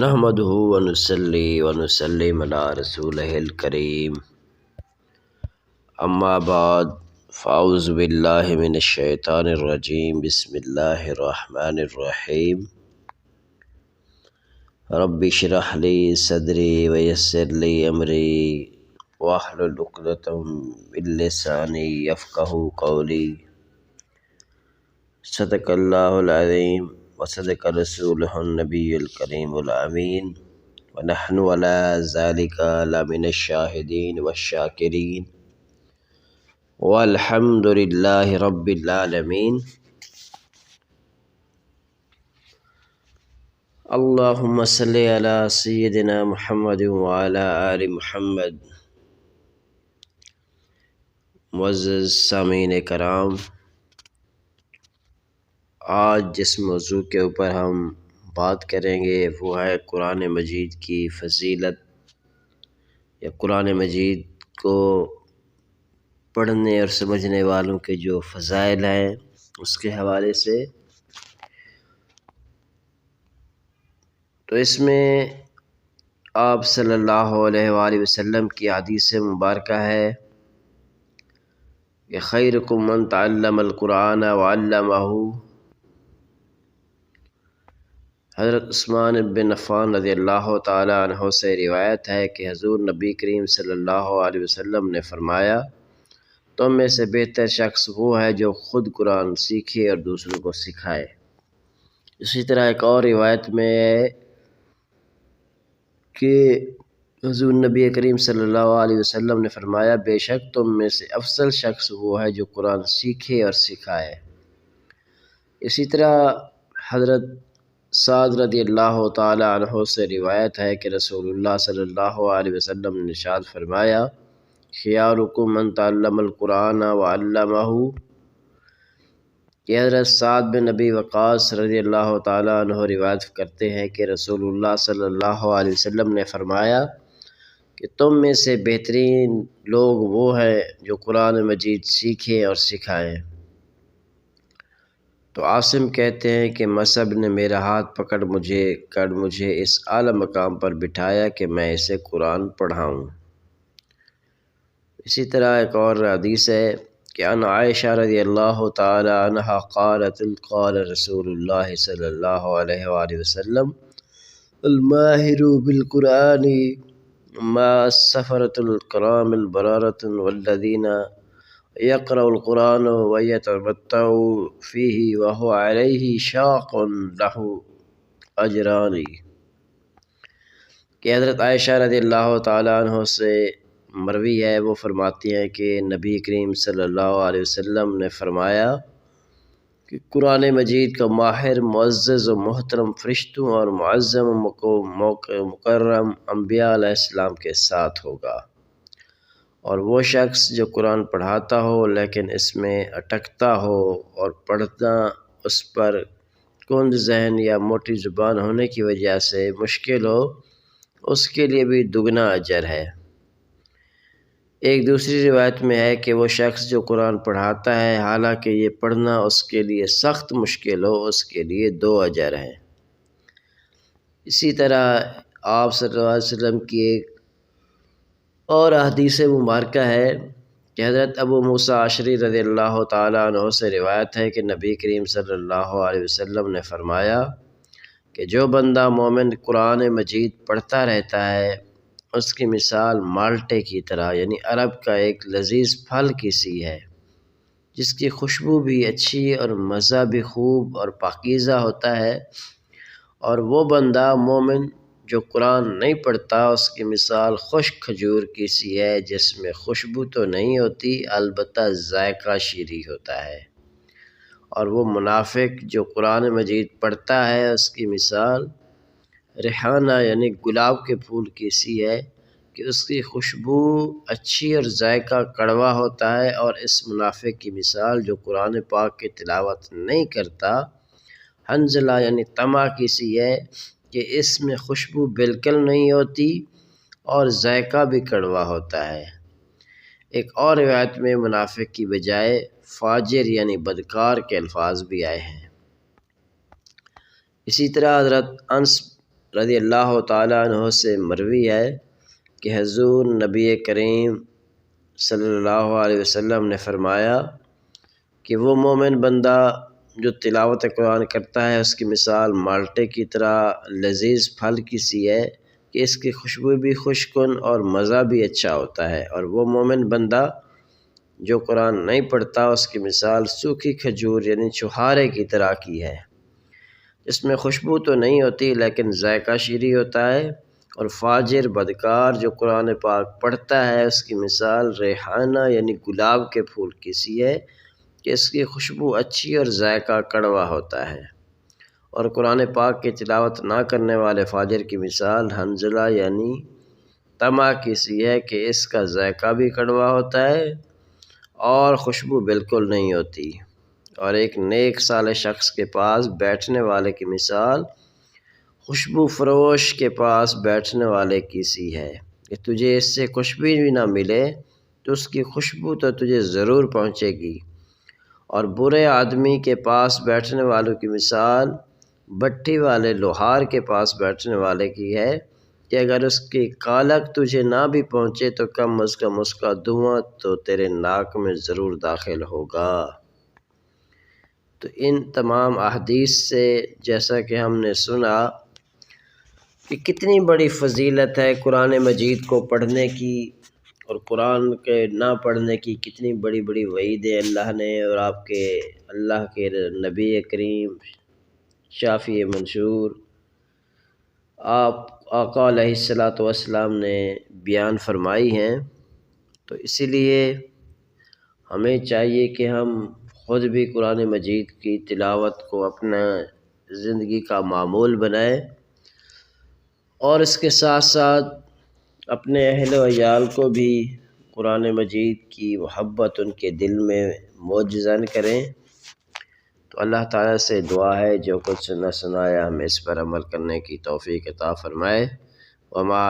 نحمده ونصلي ونسلم على رسوله الكريم اما بعد فاعوذ باللہ من الشیطان الرجیم بسم اللہ الرحمن الرحیم رب اشرح لی صدری ویسر لی امری واحلل عقدۃ من لسانی یفقہوا قولی صدق اللہ العظیم وصدق رسولہ النبی الکریم الامین ونحن على ذلك لمن الشاہدین والشاکرین والحمد للہ رب العالمین۔ اللہم صلی علی سیدنا محمد وعلی آل محمد۔ معزز سامعین کرام، آج جس موضوع کے اوپر ہم بات کریں گے وہ ہے قرآن مجید کی فضیلت یا قرآن مجید کو پڑھنے اور سمجھنے والوں کے جو فضائل ہیں اس کے حوالے سے۔ تو اس میں آپ صلی اللہ علیہ وآلہ وسلم کی حدیث مبارکہ ہے کہ خیرکم من تعلم القرآن وعلمہ۔ حضرت عثمان بن عفان رضی اللہ تعالی عنہ سے روایت ہے کہ حضور نبی کریم صلی اللہ علیہ وسلم نے فرمایا، تم میں سے بہتر شخص وہ ہے جو خود قرآن سیکھے اور دوسروں کو سکھائے۔ اسی طرح ایک اور روایت میں ہے کہ حضور نبی کریم صلی اللہ علیہ وسلم نے فرمایا، بے شک تم میں سے افضل شخص وہ ہے جو قرآن سیکھے اور سکھائے۔ اسی طرح حضرت سعد رضی اللہ تعالی عنہ سے روایت ہے کہ رسول اللہ صلی اللہ علیہ وسلم نے ارشاد فرمایا، خیارکم من تعلم القرآن وعلمہ، کہ حضرت سعد بن نبی وقاص رضی اللہ تعالی عنہ روایت کرتے ہیں کہ رسول اللہ صلی اللہ علیہ وسلم نے فرمایا کہ تم میں سے بہترین لوگ وہ ہیں جو قرآن مجید سیکھیں اور سکھائیں۔ تو عاصم کہتے ہیں کہ مصعب نے میرا ہاتھ پکڑ مجھے اس اعلیٰ مقام پر بٹھایا کہ میں اسے قرآن پڑھاؤں۔ اسی طرح ایک اور حدیث ہے کہ ان عائشہ رضی اللہ تعالی عنہ قالت قال رسول اللہ صلی اللہ علیہ وآلہ وسلم، الماہر بالقرآن ما السفرۃ الکرام البررۃ والذین یقرأ القرآن ویتمتع فیہ وہو علیہ شاق لہ اجران۔ کہ حضرت عائشہ رضی اللہ تعالیٰ عنہ سے مروی ہے، وہ فرماتی ہیں کہ نبی کریم صلی اللہ علیہ وسلم نے فرمایا کہ قرآن مجید کا ماہر معزز و محترم فرشتوں اور معظم و مکرم انبیاء علیہ السلام کے ساتھ ہوگا، اور وہ شخص جو قرآن پڑھاتا ہو لیکن اس میں اٹکتا ہو اور پڑھنا اس پر کند ذہن یا موٹی زبان ہونے کی وجہ سے مشکل ہو، اس کے لیے بھی دگنا اجر ہے۔ ایک دوسری روایت میں ہے کہ وہ شخص جو قرآن پڑھاتا ہے حالانکہ یہ پڑھنا اس کے لیے سخت مشکل ہو، اس کے لیے 2 اجر ہیں۔ اسی طرح آپ صلی اللہ علیہ وسلم کی ایک اور حدیث مبارکہ ہے کہ حضرت ابو موسیٰ اشعری رضی اللہ تعالیٰ عنہ سے روایت ہے کہ نبی کریم صلی اللہ علیہ وسلم نے فرمایا کہ جو بندہ مومن قرآن مجید پڑھتا رہتا ہے اس کی مثال مالٹے کی طرح، یعنی عرب کا ایک لذیذ پھل کی سی ہے جس کی خوشبو بھی اچھی اور مزہ بھی خوب اور پاکیزہ ہوتا ہے، اور وہ بندہ مومن جو قرآن نہیں پڑھتا اس کی مثال خشک کھجور کی سی ہے جس میں خوشبو تو نہیں ہوتی البتہ ذائقہ شیریں ہوتا ہے، اور وہ منافق جو قرآن مجید پڑھتا ہے اس کی مثال ریحانہ یعنی گلاب کے پھول کی سی ہے کہ اس کی خوشبو اچھی اور ذائقہ کڑوا ہوتا ہے، اور اس منافق کی مثال جو قرآن پاک کی تلاوت نہیں کرتا حنظلہ یعنی طمع کی سی ہے کہ اس میں خوشبو بالکل نہیں ہوتی اور ذائقہ بھی کڑوا ہوتا ہے۔ ایک اور روایت میں منافق کی بجائے فاجر یعنی بدکار کے الفاظ بھی آئے ہیں۔ اسی طرح حضرت انس رضی اللہ تعالیٰ عنہ سے مروی ہے کہ حضور نبی کریم صلی اللہ علیہ وسلم نے فرمایا کہ وہ مومن بندہ جو تلاوت قرآن کرتا ہے اس کی مثال مالٹے کی طرح لذیذ پھل کی سی ہے کہ اس کی خوشبو بھی خوش کن اور مزہ بھی اچھا ہوتا ہے، اور وہ مومن بندہ جو قرآن نہیں پڑھتا اس کی مثال سوکھی کھجور یعنی چھہارے کی طرح کی ہے، اس میں خوشبو تو نہیں ہوتی لیکن ذائقہ شیریں ہوتا ہے۔ اور فاجر بدکار جو قرآن پاک پڑھتا ہے اس کی مثال ریحانہ یعنی گلاب کے پھول کی سی ہے کہ اس کی خوشبو اچھی اور ذائقہ کڑوا ہوتا ہے۔ اور قرآن پاک کی تلاوت نہ کرنے والے فاجر کی مثال حنظلہ یعنی تما کی سی ہے کہ اس کا ذائقہ بھی کڑوا ہوتا ہے اور خوشبو بالکل نہیں ہوتی۔ اور ایک نیک صالح شخص کے پاس بیٹھنے والے کی مثال خوشبو فروش کے پاس بیٹھنے والے کی سی ہے کہ تجھے اس سے کچھ بھی نہ ملے تو اس کی خوشبو تو تجھے ضرور پہنچے گی۔ اور برے آدمی کے پاس بیٹھنے والوں کی مثال بھٹی والے لوہار کے پاس بیٹھنے والے کی ہے کہ اگر اس کی کالک تجھے نہ بھی پہنچے تو کم از کم اس کا دھواں تو تیرے ناک میں ضرور داخل ہوگا۔ تو ان تمام احادیث سے جیسا کہ ہم نے سنا کہ کتنی بڑی فضیلت ہے قرآن مجید کو پڑھنے کی، اور قرآن کے نہ پڑھنے کی کتنی بڑی بڑی وعیدیں اللہ نے اور آپ کے اللہ کے نبی کریم شافی منشور آپ آقا علیہ الصلاۃ والسلام نے بیان فرمائی ہیں۔ تو اسی لیے ہمیں چاہیے کہ ہم خود بھی قرآن مجید کی تلاوت کو اپنا زندگی کا معمول بنائیں، اور اس کے ساتھ ساتھ اپنے اہل و عیال کو بھی قرآن مجید کی محبت ان کے دل میں موجزن کریں۔ تو اللہ تعالیٰ سے دعا ہے جو کچھ سنا سنایا ہمیں اس پر عمل کرنے کی توفیق عطا فرمائے۔ وما